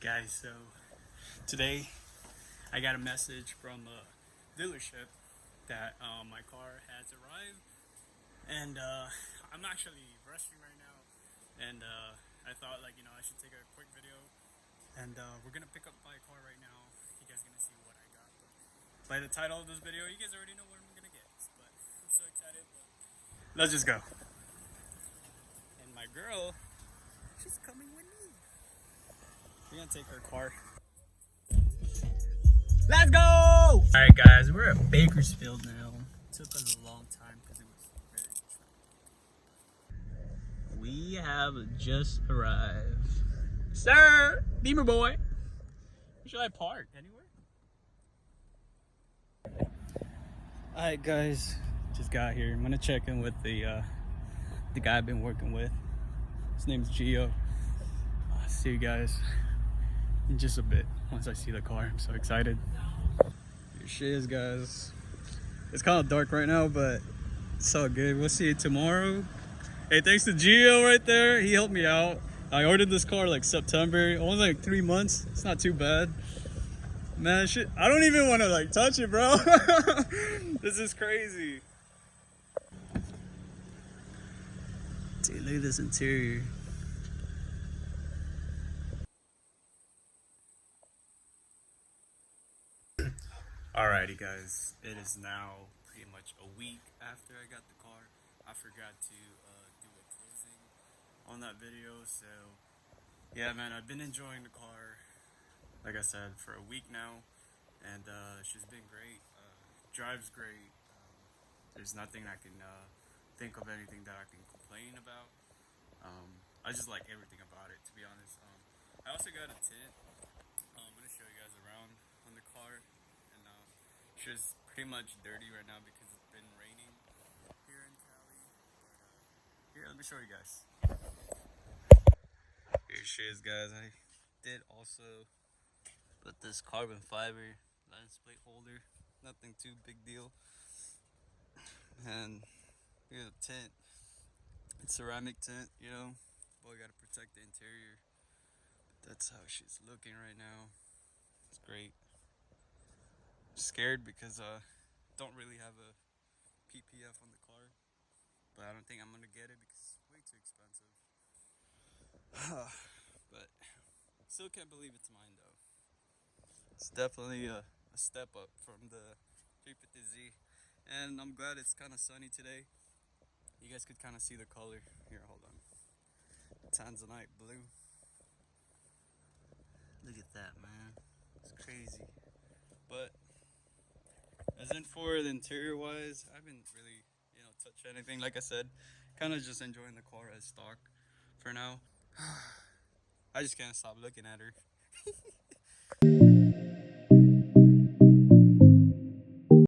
Guys, so today I got a message from a dealership that my car has arrived, and I'm actually rushing right now, and I thought I should take a quick video, and we're gonna pick up my car right now. You guys gonna see what I got, but by the title of this video, you guys already know what I'm gonna get. But I'm so excited. But let's just go. And my girl, she's coming with me. We're gonna take her car. Let's go! Alright guys, we're at Bakersfield now. It took us a long time because it was very traffic. We have just arrived. Sir! Beamer boy! Where should I park? Anywhere? Alright guys, just got here. I'm gonna check in with the guy I've been working with. His name's Gio. I'll see you guys in just a bit once I see the car. I'm so excited. Here she is, guys. It's kind of dark right now, but it's all good. We'll see you tomorrow. Hey, thanks to Gio right there. He helped me out. I ordered this car like September, almost like 3 months. It's not too bad. Man, shit, I don't even want to like touch it, bro. This is crazy. Dude, look at this interior. Alrighty guys, it is now pretty much a week after I got the car. I forgot to do a closing on that video, so yeah man, I've been enjoying the car, like I said, for a week now, and she's been great, drives great. There's nothing I can think of anything that I can complain about. I just like everything about it, to be honest. I also got a tint. I'm gonna show you guys around on the car. She's pretty much dirty right now because it's been raining here in Cali. But here, let me show you guys. Here she is, guys. I did also put this carbon fiber license plate holder. Nothing too big deal. And here's the tint. It's ceramic tint, you know. Boy, gotta protect the interior. But that's how she's looking right now. It's great. Scared because don't really have a PPF on the car, but I don't think I'm gonna get it because it's way too expensive. But still can't believe it's mine though. It's definitely a step up from the 350Z, and I'm glad it's kind of sunny today. You guys could kind of see the color here. Hold on, Tanzanite blue. Look at that, man. It's crazy. But as in for the interior wise, I haven't really, touched anything. Like I said, kind of just enjoying the car as stock for now. I just can't stop looking at her.